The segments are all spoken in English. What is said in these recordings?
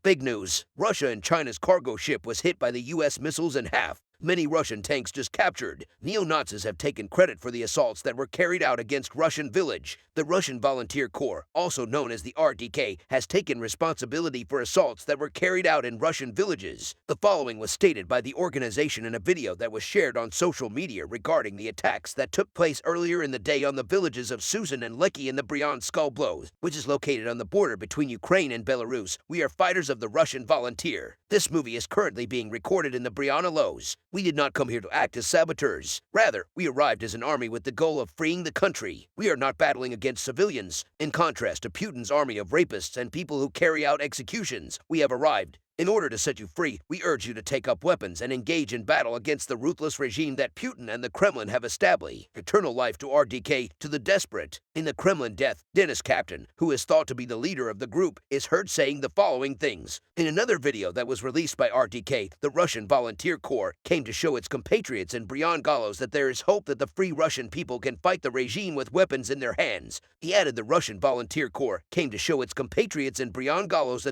Big news. Russia and China's cargo ship was hit by the U.S. missiles in half. Many Russian tanks just captured. Neo-Nazis have taken credit for the assaults that were carried out against Russian village. The Russian Volunteer Corps, also known as the RDK, has taken responsibility for assaults that were carried out in Russian villages. The following was stated by the organization in a video that was shared on social media regarding the attacks that took place earlier in the day on the villages of Susan and Lecky in the Bryansk-Oblast, which is located on the border between Ukraine and Belarus. We are fighters of the Russian Volunteer. This movie is currently being recorded in the Bryansk-Oblast. We did not come here to act as saboteurs. Rather, we arrived as an army with the goal of freeing the country. We are not battling against civilians. In contrast to Putin's army of rapists and people who carry out executions, we have arrived. In order to set you free, we urge you to take up weapons and engage in battle against the ruthless regime that Putin and the Kremlin have established. Eternal life to RDK, to the desperate. In the Kremlin death, Dennis Kaptan, who is thought to be the leader of the group, is heard saying the following things. In another video that was released by RDK, the Russian Volunteer Corps came to show its compatriots in Bryansk that there is hope that the free Russian people can fight the regime with weapons in their hands. He added the Russian Volunteer Corps came to show its compatriots in Bryansk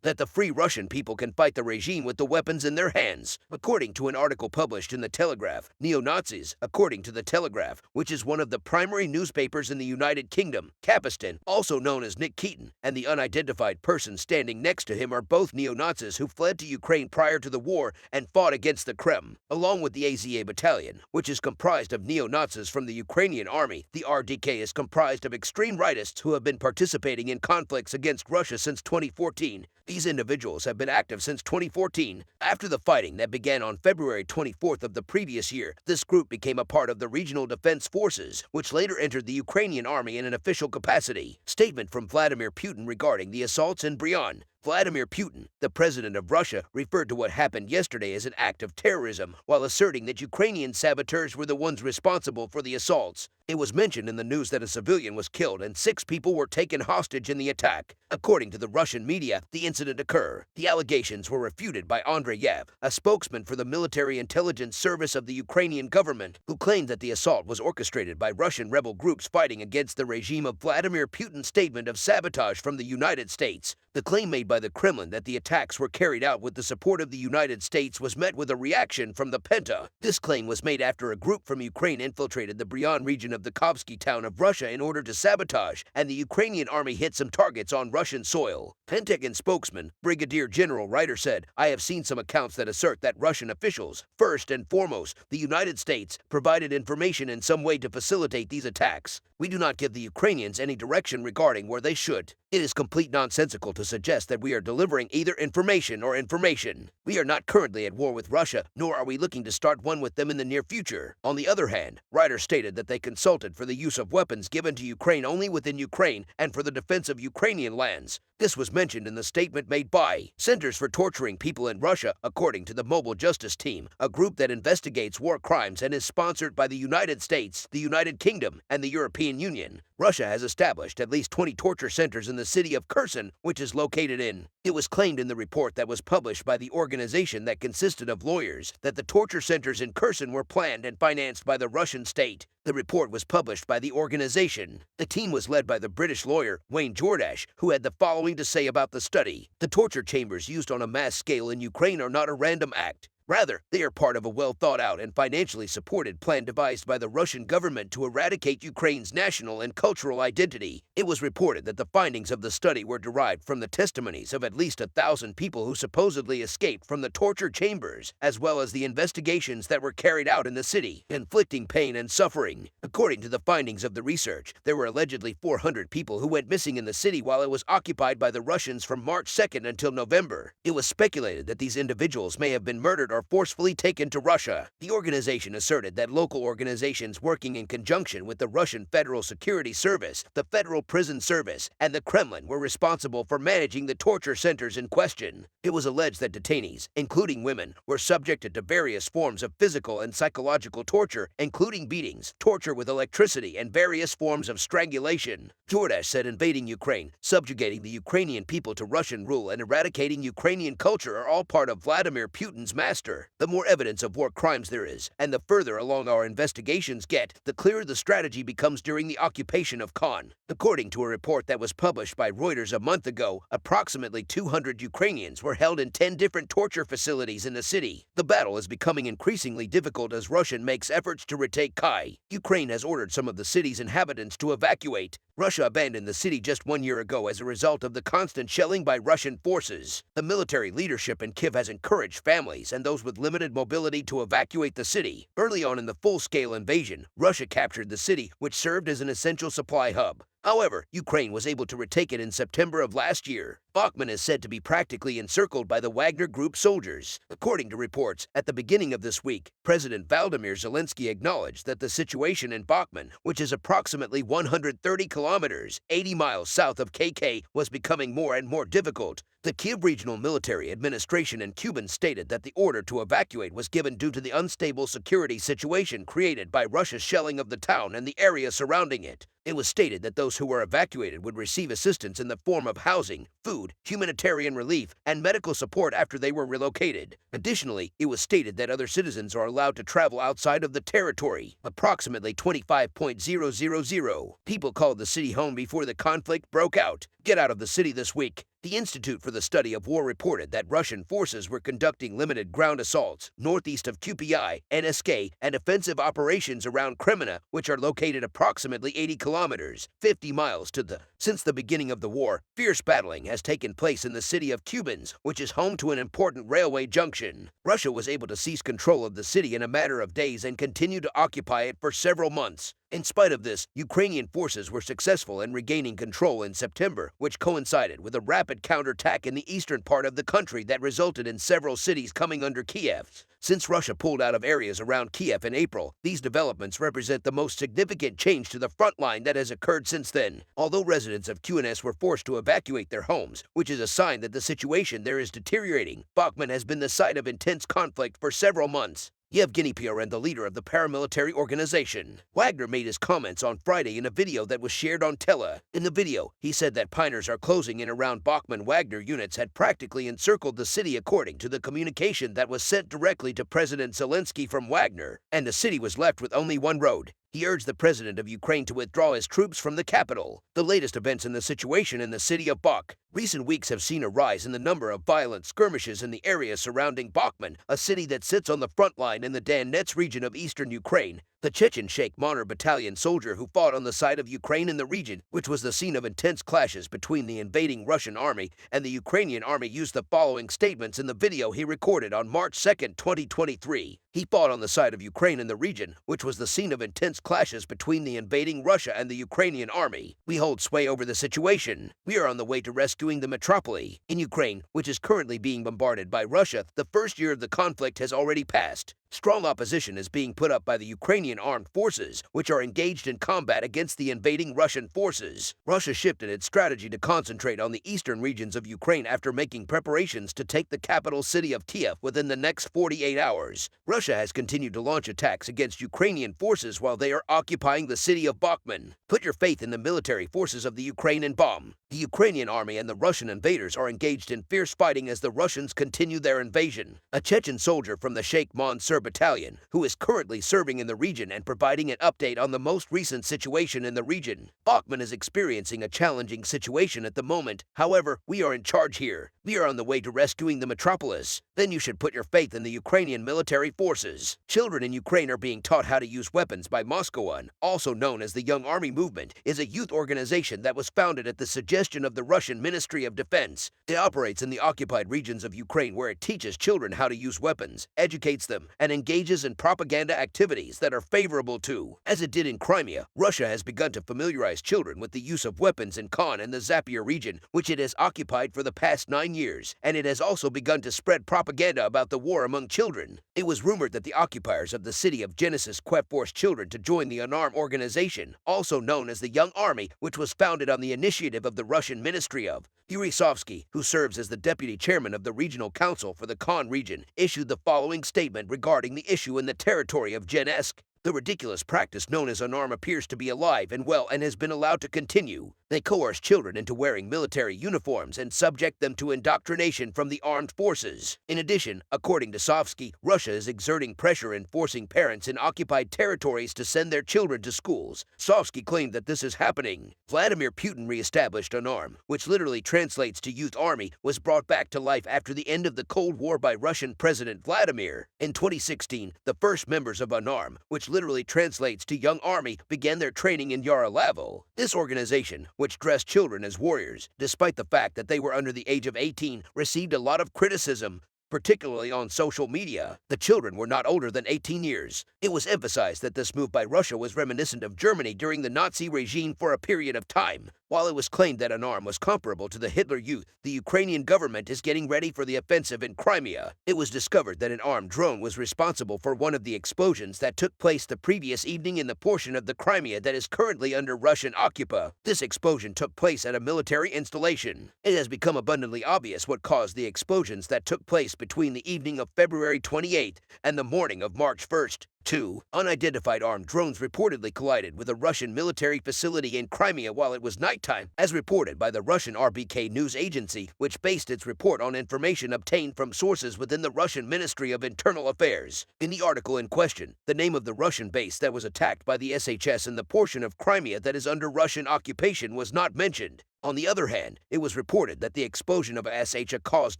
that the free Russian people can fight the regime with the weapons in their hands. According to an article published in The Telegraph, neo-Nazis, according to The Telegraph, which is one of the primary newspapers in the United Kingdom, Kapistan, also known as Nick Keaton, and the unidentified person standing next to him are both neo-Nazis who fled to Ukraine prior to the war and fought against the Kremlin. Along with the AZA battalion, which is comprised of neo-Nazis from the Ukrainian army, the RDK is comprised of extreme rightists who have been participating in conflicts against Russia since 2014. These individuals have been active since 2014. After the fighting that began on February 24th of the previous year, this group became a part of the Regional Defense Forces, which later entered the Ukrainian army in an official capacity. Statement from Vladimir Putin regarding the assaults in Bryansk. Vladimir Putin, the president of Russia, referred to what happened yesterday as an act of terrorism, while asserting that Ukrainian saboteurs were the ones responsible for the assaults. It was mentioned in the news that a civilian was killed and 6 people were taken hostage in the attack. According to the Russian media, the incident occurred. The allegations were refuted by Andrei Yav, a spokesman for the military intelligence service of the Ukrainian government, who claimed that the assault was orchestrated by Russian rebel groups fighting against the regime of Vladimir Putin's statement of sabotage from the United States. The claim made by the Kremlin that the attacks were carried out with the support of the United States was met with a reaction from the Penta. This claim was made after a group from Ukraine infiltrated the Bryansk region of the Kovsky town of Russia in order to sabotage, and the Ukrainian army hit some targets on Russian soil. Pentagon spokesman, Brigadier General Ryder said, "I have seen some accounts that assert that Russian officials, first and foremost, the United States, provided information in some way to facilitate these attacks. We do not give the Ukrainians any direction regarding where they should. It is complete nonsensical to suggest that we are delivering either information or information. We are not currently at war with Russia, nor are we looking to start one with them in the near future." On the other hand, Ryder stated that they consulted for the use of weapons given to Ukraine only within Ukraine and for the defense of Ukrainian lands. This was mentioned in the statement made by Centers for Torturing People in Russia, according to the Mobile Justice Team, a group that investigates war crimes and is sponsored by the United States, the United Kingdom, and the European Union. Russia has established at least 20 torture centers in the city of Kherson, which is located in. It was claimed in the report that was published by the organization that consisted of lawyers that the torture centers in Kherson were planned and financed by the Russian state. The report was published by the organization. The team was led by the British lawyer Wayne Jordash, who had the following to say about the study. The torture chambers used on a mass scale in Ukraine are not a random act. Rather, they are part of a well-thought-out and financially supported plan devised by the Russian government to eradicate Ukraine's national and cultural identity. It was reported that the findings of the study were derived from the testimonies of at least 1,000 people who supposedly escaped from the torture chambers, as well as the investigations that were carried out in the city, inflicting pain and suffering. According to the findings of the research, there were allegedly 400 people who went missing in the city while it was occupied by the Russians from March 2nd until November. It was speculated that these individuals may have been murdered or forcefully taken to Russia. The organization asserted that local organizations working in conjunction with the Russian Federal Security Service, the Federal Prison Service, and the Kremlin were responsible for managing the torture centers in question. It was alleged that detainees, including women, were subjected to various forms of physical and psychological torture, including beatings, torture with electricity, and various forms of strangulation. Jordash said invading Ukraine, subjugating the Ukrainian people to Russian rule, and eradicating Ukrainian culture are all part of Vladimir Putin's master faster. The more evidence of war crimes there is, and the further along our investigations get, the clearer the strategy becomes during the occupation of Khan. According to a report that was published by Reuters a month ago, approximately 200 Ukrainians were held in 10 different torture facilities in the city. The battle is becoming increasingly difficult as Russia makes efforts to retake Kai. Ukraine has ordered some of the city's inhabitants to evacuate. Russia abandoned the city just 1 year ago as a result of the constant shelling by Russian forces. The military leadership in Kiev has encouraged families and those with limited mobility to evacuate the city. Early on in the full-scale invasion, Russia captured the city, which served as an essential supply hub. However, Ukraine was able to retake it in September of last year. Bakhmut is said to be practically encircled by the Wagner Group soldiers. According to reports, at the beginning of this week, President Volodymyr Zelensky acknowledged that the situation in Bakhmut, which is approximately 130 kilometers, 80 miles south of KK, was becoming more and more difficult. The Kiev Regional Military Administration in Kuban stated that the order to evacuate was given due to the unstable security situation created by Russia's shelling of the town and the area surrounding it. It was stated that those who were evacuated would receive assistance in the form of housing, food, humanitarian relief, and medical support after they were relocated. Additionally, it was stated that other citizens are allowed to travel outside of the territory. Approximately 25,000 people called the city home before the conflict broke out. Get out of the city this week. The Institute for the Study of War reported that Russian forces were conducting limited ground assaults northeast of Kupiai, NSK, and offensive operations around Kreminna, which are located approximately 80 kilometers, 50 miles to the. Since the beginning of the war, fierce battling has taken place in the city of Kubans, which is home to an important railway junction. Russia was able to seize control of the city in a matter of days and continue to occupy it for several months. In spite of this, Ukrainian forces were successful in regaining control in September, which coincided with a rapid counterattack in the eastern part of the country that resulted in several cities coming under Kiev. Since Russia pulled out of areas around Kiev in April, these developments represent the most significant change to the front line that has occurred since then. Although residents of QNS were forced to evacuate their homes, which is a sign that the situation there is deteriorating, Bakhmut has been the site of intense conflict for several months. Yevgeny Prigozhin, the leader of the paramilitary organization. Wagner made his comments on Friday in a video that was shared on Tele. In the video, he said that Piners are closing in around Bakhmut. Wagner units had practically encircled the city according to the communication that was sent directly to President Zelensky from Wagner, and the city was left with only one road. He urged the president of Ukraine to withdraw his troops from the capital. The latest events in the situation in the city of Bakhmut. Recent weeks have seen a rise in the number of violent skirmishes in the area surrounding Bakhmut, a city that sits on the front line in the Donetsk region of eastern Ukraine. The Chechen Sheikh Manar battalion soldier who fought on the side of Ukraine in the region, which was the scene of intense clashes between the invading Russian army and the Ukrainian army, used the following statements in the video he recorded on March 2, 2023. He fought on the side of Ukraine in the region, which was the scene of intense clashes between the invading Russia and the Ukrainian army. We hold sway over the situation. We are on the way to rescuing the metropole. In Ukraine, which is currently being bombarded by Russia, the first year of the conflict has already passed. Strong opposition is being put up by the Ukrainian armed forces, which are engaged in combat against the invading Russian forces. Russia shifted its strategy to concentrate on the eastern regions of Ukraine after making preparations to take the capital city of Kiev within the next 48 hours. Russia has continued to launch attacks against Ukrainian forces while they are occupying the city of Bakhmut. Put your faith in the military forces of the Ukraine and bomb. The Ukrainian army and the Russian invaders are engaged in fierce fighting as the Russians continue their invasion. A Chechen soldier from the Sheikh Mansour battalion, who is currently serving in the region and providing an update on the most recent situation in the region. Bakhmut is experiencing a challenging situation at the moment. However, we are in charge here. We are on the way to rescuing the metropolis. Then you should put your faith in the Ukrainian military forces. Children in Ukraine are being taught how to use weapons by Moskowon, also known as the Young Army Movement, is a youth organization that was founded at the suggestion of the Russian Ministry of Defense. It operates in the occupied regions of Ukraine, where it teaches children how to use weapons, educates them, and engages in propaganda activities that are favorable to. As it did in Crimea, Russia has begun to familiarize children with the use of weapons in Khan and the Zaporizhzhia region, which it has occupied for the past 9 years, and it has also begun to spread propaganda about the war among children. It was rumored that the occupiers of the city of Genesis forced children to join the unarmed organization, also known as the Young Army, which was founded on the initiative of the Russian Ministry of. Yuri Sovsky, who serves as the deputy chairman of the Regional Council for the Khan region, issued the following statement regarding the issue in the territory of Genesk. The ridiculous practice known as unarm appears to be alive and well and has been allowed to continue. They coerce children into wearing military uniforms and subject them to indoctrination from the armed forces. In addition, according to Sofsky, Russia is exerting pressure and forcing parents in occupied territories to send their children to schools. Sofsky claimed that this is happening. Vladimir Putin re-established UNARM, which literally translates to Youth Army, was brought back to life after the end of the Cold War by Russian President Vladimir. In 2016, the first members of UNARM, which literally translates to Young Army, began their training in Yaroslavl. This organization, which dressed children as warriors, despite the fact that they were under the age of 18, received a lot of criticism, particularly on social media. The children were not older than 18 years. It was emphasized that this move by Russia was reminiscent of Germany during the Nazi regime for a period of time. While it was claimed that UNARM was comparable to the Hitler Youth, the Ukrainian government is getting ready for the offensive in Crimea. It was discovered that an armed drone was responsible for one of the explosions that took place the previous evening in the portion of the Crimea that is currently under Russian occupation. This explosion took place at a military installation. It has become abundantly obvious what caused the explosions that took place between the evening of February 28th and the morning of March 1st. Two unidentified armed drones reportedly collided with a Russian military facility in Crimea while it was nighttime, as reported by the Russian RBK news agency, which based its report on information obtained from sources within the Russian Ministry of Internal Affairs. In the article in question, the name of the Russian base that was attacked by the SHS in the portion of Crimea that is under Russian occupation was not mentioned. On the other hand, it was reported that the explosion of a SHA caused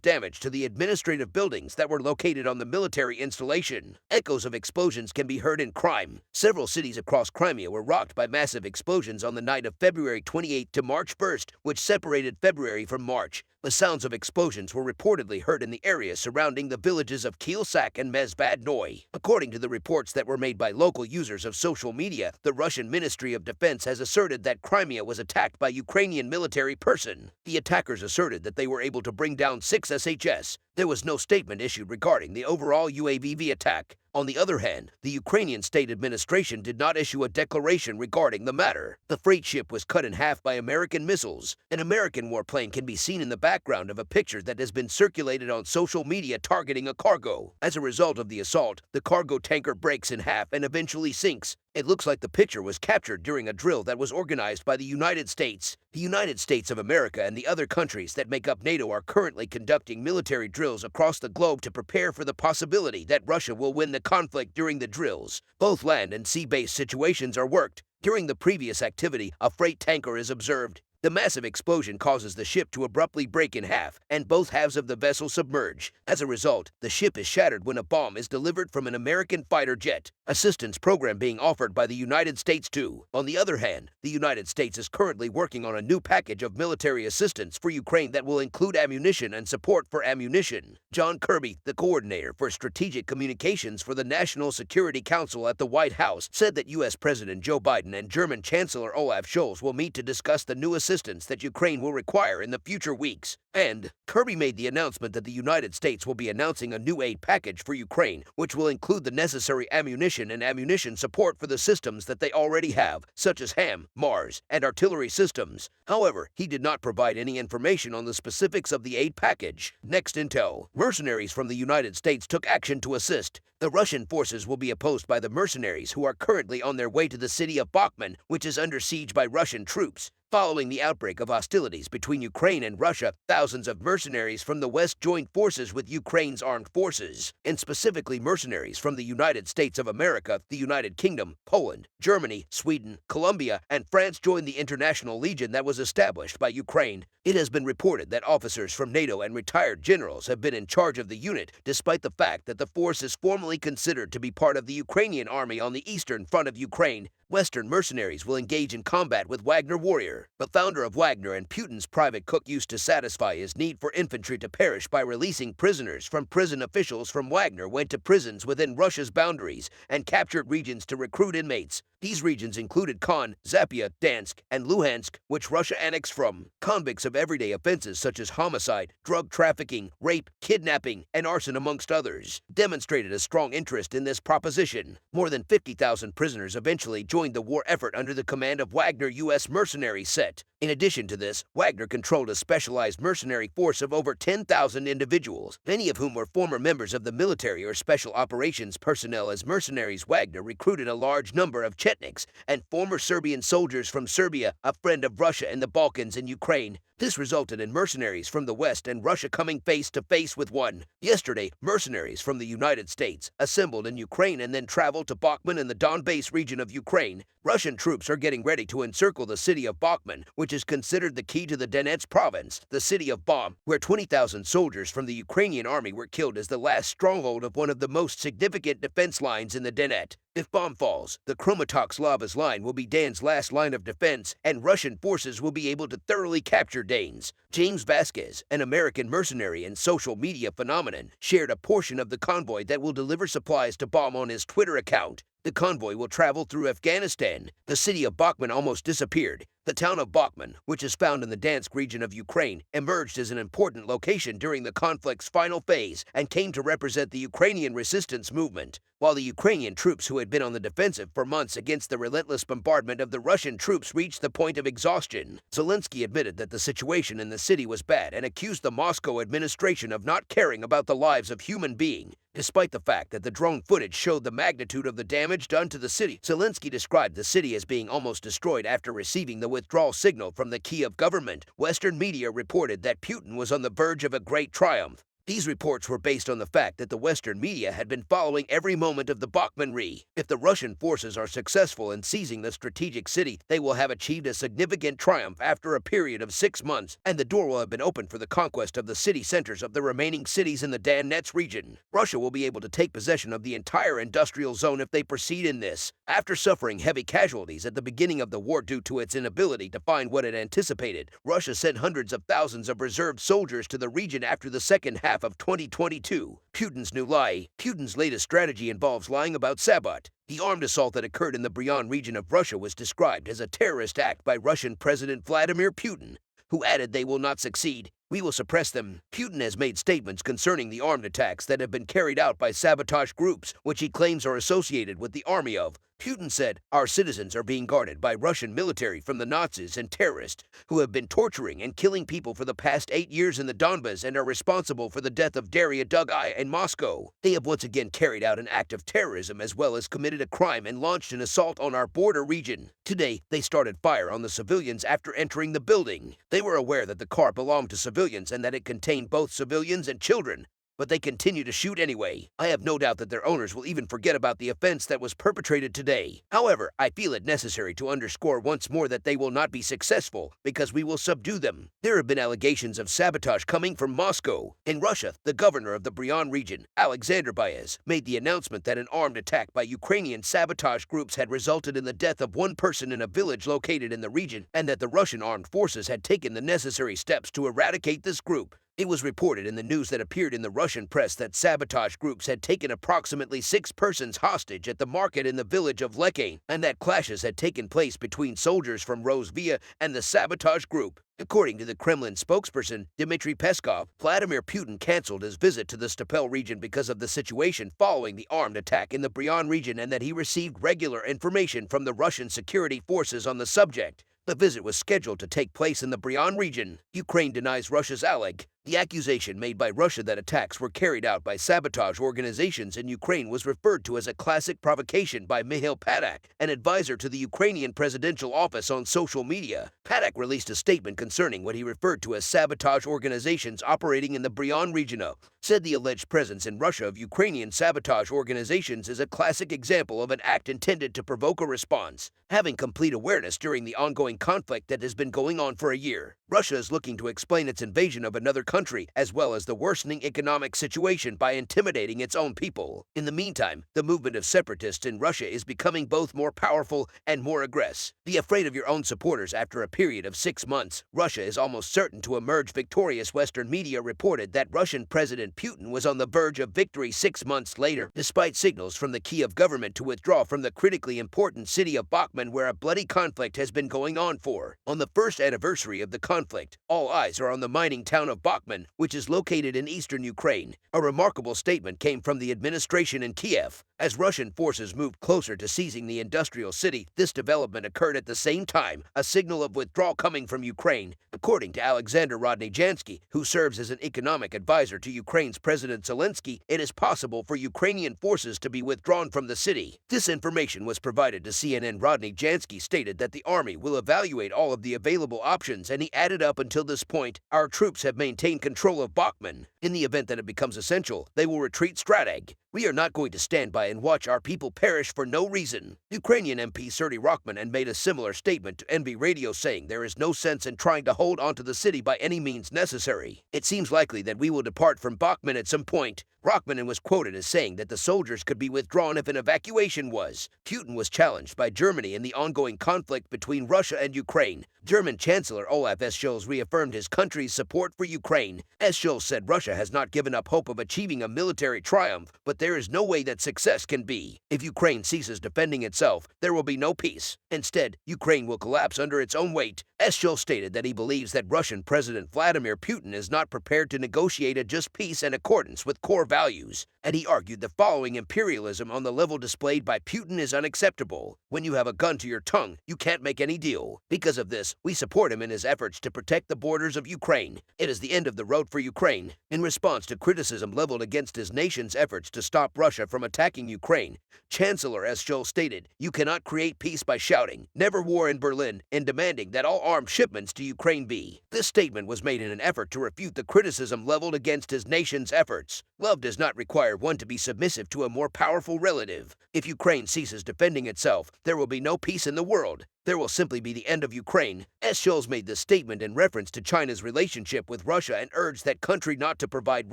damage to the administrative buildings that were located on the military installation. Echoes of explosions can be heard in Crimea. Several cities across Crimea were rocked by massive explosions on the night of February 28 to March 1st, which separated February from March. The sounds of explosions were reportedly heard in the area surrounding the villages of Kielsak and Mezbadnoy. According to the reports that were made by local users of social media, the Russian Ministry of Defense has asserted that Crimea was attacked by Ukrainian military person. The attackers asserted that they were able to bring down 6 SHS. There was no statement issued regarding the overall UAV attack. On the other hand, the Ukrainian state administration did not issue a declaration regarding the matter. The freight ship was cut in half by American missiles. An American warplane can be seen in the background of a picture that has been circulated on social media targeting a cargo. As a result of the assault, the cargo tanker breaks in half and eventually sinks. It looks like the picture was captured during a drill that was organized by the United States. The United States of America and the other countries that make up NATO are currently conducting military drills across the globe to prepare for the possibility that Russia will win the conflict during the drills. Both land and sea-based situations are worked. During the previous activity, a freight tanker is observed. The massive explosion causes the ship to abruptly break in half, and both halves of the vessel submerge. As a result, the ship is shattered when a bomb is delivered from an American fighter jet. Assistance program being offered by the United States too. On the other hand, the United States is currently working on a new package of military assistance for Ukraine that will include ammunition and support for ammunition. John Kirby, the coordinator for strategic communications for the National Security Council at the White House, said that U.S. President Joe Biden and German Chancellor Olaf Scholz will meet to discuss the new assistance that Ukraine will require in the future weeks. And Kirby made the announcement that the United States will be announcing a new aid package for Ukraine, which will include the necessary ammunition and ammunition support for the systems that they already have, such as HAM, MARS, and artillery systems. However, he did not provide any information on the specifics of the aid package. Next intel, mercenaries from the United States took action to assist. The Russian forces will be opposed by the mercenaries who are currently on their way to the city of Bakhmut, which is under siege by Russian troops. Following the outbreak of hostilities between Ukraine and Russia, thousands of mercenaries from the West joined forces with Ukraine's armed forces, and specifically mercenaries from the United States of America, the United Kingdom, Poland, Germany, Sweden, Colombia, and France joined the International Legion that was established by Ukraine. It has been reported that officers from NATO and retired generals have been in charge of the unit, despite the fact that the force is formally considered to be part of the Ukrainian army on the eastern front of Ukraine. Western mercenaries will engage in combat with Wagner Warrior. The founder of Wagner and Putin's private cook used to satisfy his need for infantry to perish by releasing prisoners from prison. Officials from Wagner went to prisons within Russia's boundaries and captured regions to recruit inmates. These regions included Khan, Zaporizhzhia, Dansk, and Luhansk, which Russia annexed from. Convicts of everyday offenses such as homicide, drug trafficking, rape, kidnapping, and arson amongst others demonstrated a strong interest in this proposition. More than 50,000 prisoners eventually joined the war effort under the command of Wagner U.S. mercenary set. In addition to this, Wagner controlled a specialized mercenary force of over 10,000 individuals, many of whom were former members of the military or special operations personnel. As mercenaries. Wagner recruited a large number of Chetniks and former Serbian soldiers from Serbia, a friend of Russia in the Balkans and Ukraine. This resulted in mercenaries from the West and Russia coming face to face with one. Yesterday, mercenaries from the United States assembled in Ukraine and then traveled to Bakhmut in the Donbass region of Ukraine. Russian troops are getting ready to encircle the city of Bakhmut, which is considered the key to the Donetsk province. The city of Bom, where 20,000 soldiers from the Ukrainian army were killed, is the last stronghold of one of the most significant defense lines in the Donetsk. If Bom falls, the Kramatorsk-Slavas line will be Dan's last line of defense, and Russian forces will be able to thoroughly capture Danes. James Vasquez, an American mercenary and social media phenomenon, shared a portion of the convoy that will deliver supplies to Bom on his Twitter account. The convoy will travel through Afghanistan. The city of Bakhmut almost disappeared. The town of Bakhmut, which is found in the Donetsk region of Ukraine, emerged as an important location during the conflict's final phase and came to represent the Ukrainian resistance movement. While the Ukrainian troops who had been on the defensive for months against the relentless bombardment of the Russian troops reached the point of exhaustion, Zelensky admitted that the situation in the city was bad and accused the Moscow administration of not caring about the lives of human beings. Despite the fact that the drone footage showed the magnitude of the damage done to the city, Zelensky described the city as being almost destroyed after receiving the withdrawal signal from the Kiev government. Western media reported that Putin was on the verge of a great triumph. These reports were based on the fact that the Western media had been following every moment of the Bakhmut re. If the Russian forces are successful in seizing the strategic city, they will have achieved a significant triumph after a period of 6 months, and the door will have been opened for the conquest of the city centers of the remaining cities in the Donetsk region. Russia will be able to take possession of the entire industrial zone if they proceed in this. After suffering heavy casualties at the beginning of the war due to its inability to find what it anticipated, Russia sent hundreds of thousands of reserve soldiers to the region after the second half of 2022. Putin's new lie. Putin's latest strategy involves lying about Sabot. The armed assault that occurred in the Bryan region of Russia was described as a terrorist act by Russian President Vladimir Putin, who added they will not succeed. We will suppress them. Putin has made statements concerning the armed attacks that have been carried out by sabotage groups, which he claims are associated with the army of. Putin said, "Our citizens are being guarded by Russian military from the Nazis and terrorists who have been torturing and killing people for the past 8 years in the Donbas and are responsible for the death of Daria Dugay in Moscow. They have once again carried out an act of terrorism as well as committed a crime and launched an assault on our border region. Today, they started fire on the civilians after entering the building. They were aware that the car belonged to civilians and that it contained both civilians and children, but they continue to shoot anyway. I have no doubt that their owners will even forget about the offense that was perpetrated today. However, I feel it necessary to underscore once more that they will not be successful because we will subdue them." There have been allegations of sabotage coming from Moscow. In Russia, the governor of the Bryan region, Alexander Baez, made the announcement that an armed attack by Ukrainian sabotage groups had resulted in the death of one person in a village located in the region, and that the Russian armed forces had taken the necessary steps to eradicate this group. It was reported in the news that appeared in the Russian press that sabotage groups had taken approximately 6 persons hostage at the market in the village of Lekane, and that clashes had taken place between soldiers from Rosvia and the sabotage group. According to the Kremlin spokesperson, Dmitry Peskov, Vladimir Putin canceled his visit to the Stepel region because of the situation following the armed attack in the Bryan region and that he received regular information from the Russian security forces on the subject. The visit was scheduled to take place in the Bryan region. Ukraine denies Russia's alleg. The accusation made by Russia that attacks were carried out by sabotage organizations in Ukraine was referred to as a classic provocation by Mikhail Padak, an advisor to the Ukrainian presidential office on social media. Padak released a statement concerning what he referred to as sabotage organizations operating in the Bryan region said the alleged presence in Russia of Ukrainian sabotage organizations is a classic example of an act intended to provoke a response. Having complete awareness during the ongoing conflict that has been going on for a year, Russia is looking to explain its invasion of another country as well as the worsening economic situation by intimidating its own people. In the meantime, the movement of separatists in Russia is becoming both more powerful and more aggressive. Be afraid of your own supporters. After a period of 6 months, Russia is almost certain to emerge victorious. Western media reported that Russian President President Putin was on the verge of victory 6 months later, despite signals from the Kiev government to withdraw from the critically important city of Bakhmut, where a bloody conflict has been going on for. On the first anniversary of the conflict, all eyes are on the mining town of Bakhmut, which is located in eastern Ukraine. A remarkable statement came from the administration in Kiev. As Russian forces moved closer to seizing the industrial city, this development occurred at the same time, a signal of withdrawal coming from Ukraine. According to Alexander Rodnyjansky, who serves as an economic advisor to Ukraine's President Zelensky, it is possible for Ukrainian forces to be withdrawn from the city. This information was provided to CNN. Rodnyjansky stated that the army will evaluate all of the available options, and he added, up until this point, our troops have maintained control of Bakhmut. In the event that it becomes essential, they will retreat Strateg. We are not going to stand by and watch our people perish for no reason. Ukrainian MP Serhiy Rachman made a similar statement to NV Radio, saying there is no sense in trying to hold onto the city by any means necessary. It seems likely that we will depart from Bakhmut at some point. Rachman was quoted as saying that the soldiers could be withdrawn if an evacuation was. Putin was challenged by Germany in the ongoing conflict between Russia and Ukraine. German Chancellor Olaf Scholz reaffirmed his country's support for Ukraine. Scholz said Russia has not given up hope of achieving a military triumph, but there is no way that success can be. If Ukraine ceases defending itself, there will be no peace. Instead, Ukraine will collapse under its own weight. Scholz stated that he believes that Russian President Vladimir Putin is not prepared to negotiate a just peace in accordance with core values, and he argued the following: imperialism on the level displayed by Putin is unacceptable. When you have a gun to your tongue, you can't make any deal. Because of this, we support him in his efforts to protect the borders of Ukraine. It is the end of the road for Ukraine. In response to criticism leveled against his nation's efforts to stop Russia from attacking Ukraine, Chancellor Scholz stated, "You cannot create peace by shouting 'Never war' in Berlin and demanding that all armed shipments to Ukraine be." This statement was made in an effort to refute the criticism leveled against his nation's efforts. Love does not require one to be submissive to a more powerful relative. If Ukraine ceases defending itself, there will be no peace in the world. There will simply be the end of Ukraine. Scholz made this statement in reference to China's relationship with Russia and urged that country not to provide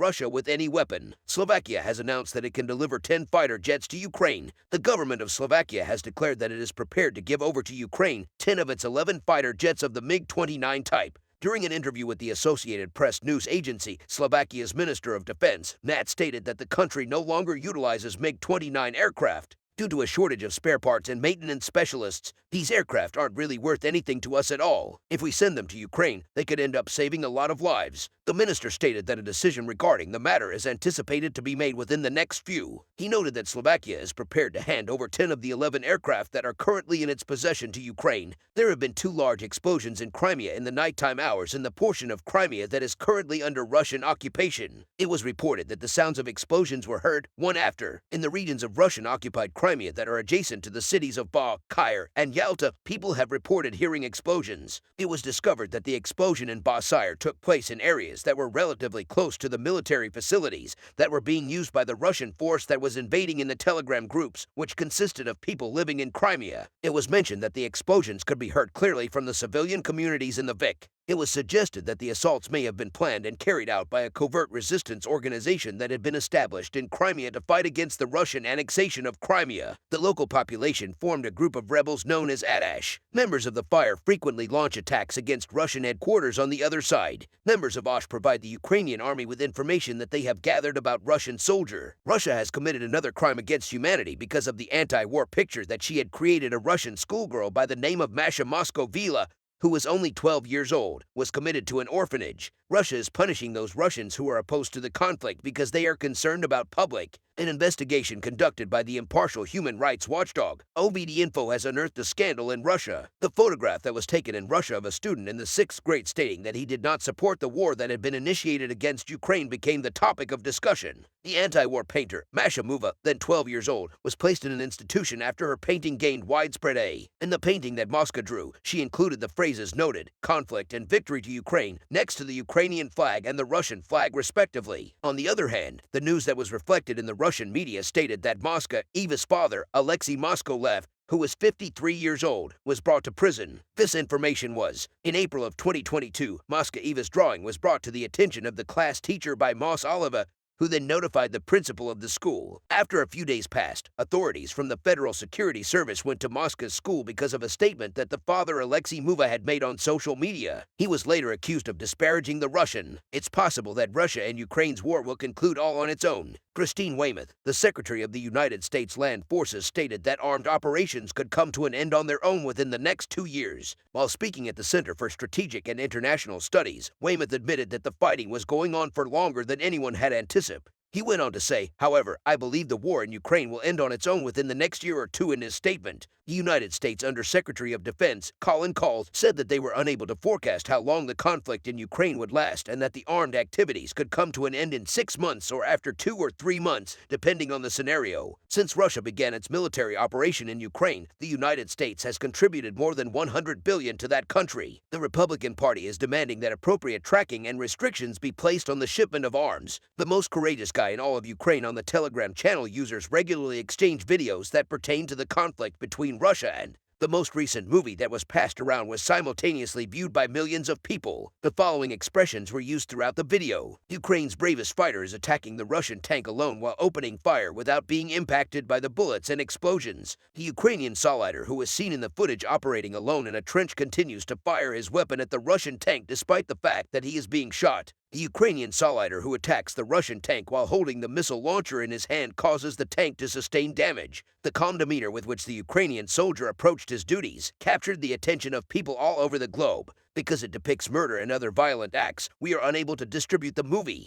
Russia with any weapon. Slovakia has announced that it can deliver 10 fighter jets to Ukraine. The government of Slovakia has declared that it is prepared to give over to Ukraine 10 of its 11 fighter jets of the MiG-29 type. During an interview with the Associated Press news agency, Slovakia's Minister of Defense, Nat, stated that the country no longer utilizes MiG-29 aircraft. Due to a shortage of spare parts and maintenance specialists, these aircraft aren't really worth anything to us at all. If we send them to Ukraine, they could end up saving a lot of lives. The minister stated that a decision regarding the matter is anticipated to be made within the next few. He noted that Slovakia is prepared to hand over 10 of the 11 aircraft that are currently in its possession to Ukraine. There have been 2 large explosions in Crimea in the nighttime hours in the portion of Crimea that is currently under Russian occupation. It was reported that the sounds of explosions were heard one after. In the regions of Russian-occupied Crimea that are adjacent to the cities of Ba, Khyr, and Yalta, people have reported hearing explosions. It was discovered that the explosion in Ba-Syr took place in areas that were relatively close to the military facilities that were being used by the Russian force that was invading in the Telegram groups, which consisted of people living in Crimea. It was mentioned that the explosions could be heard clearly from the civilian communities in the Vik. It was suggested that the assaults may have been planned and carried out by a covert resistance organization that had been established in Crimea to fight against the Russian annexation of Crimea. The local population formed a group of rebels known as Adash. Members of the FIRE frequently launch attacks against Russian headquarters on the other side. Members of OSH provide the Ukrainian army with information that they have gathered about Russian soldier. Russia has committed another crime against humanity because of the anti-war picture that she had created. A Russian schoolgirl by the name of Masha Moskovila, who was only 12 years old, was committed to an orphanage. Russia is punishing those Russians who are opposed to the conflict because they are concerned about public. An investigation conducted by the impartial human rights watchdog OVD Info has unearthed a scandal in Russia. The photograph that was taken in Russia of a student in the 6th grade stating that he did not support the war that had been initiated against Ukraine became the topic of discussion. The anti-war painter, Masha Muva, then 12 years old, was placed in an institution after her painting gained widespread aid. In the painting that Moscow drew, she included the phrases "noted," "conflict," and "victory to Ukraine" next to the Ukrainian flag and the Russian flag respectively. On the other hand, the news that was reflected in the Russian media stated that Moscow Eva's father, Alexei Moskolev, who was 53 years old, was brought to prison. This information was, in April of 2022, Moscow Eva's drawing was brought to the attention of the class teacher by Mos Oliva, who then notified the principal of the school. After a few days passed, authorities from the Federal Security Service went to Moscow's school because of a statement that the father Alexei Muva had made on social media. He was later accused of disparaging the Russian. It's possible that Russia and Ukraine's war will conclude all on its own. Christine Weymouth, the Secretary of the United States Land Forces, stated that armed operations could come to an end on their own within the next 2 years. While speaking at the Center for Strategic and International Studies, Weymouth admitted that the fighting was going on for longer than anyone had anticipated. He went on to say, however, I believe the war in Ukraine will end on its own within the next year or two. In his statement, the United States Undersecretary of Defense, Colin Kahl, said that they were unable to forecast how long the conflict in Ukraine would last and that the armed activities could come to an end in 6 months or after 2 or 3 months, depending on the scenario. Since Russia began its military operation in Ukraine, the United States has contributed more than $100 billion to that country. The Republican Party is demanding that appropriate tracking and restrictions be placed on the shipment of arms. The most courageous guy in all of Ukraine on the Telegram channel users regularly exchange videos that pertain to the conflict between Russia and the most recent movie that was passed around was simultaneously viewed by millions of people. The following expressions were used throughout the video. Ukraine's bravest fighter is attacking the Russian tank alone while opening fire without being impacted by the bullets and explosions. The Ukrainian solider who was seen in the footage operating alone in a trench continues to fire his weapon at the Russian tank despite the fact that he is being shot. The Ukrainian solider who attacks the Russian tank while holding the missile launcher in his hand causes the tank to sustain damage. The calm demeanor with which the Ukrainian soldier approached his duties captured the attention of people all over the globe. Because it depicts murder and other violent acts, we are unable to distribute the movie.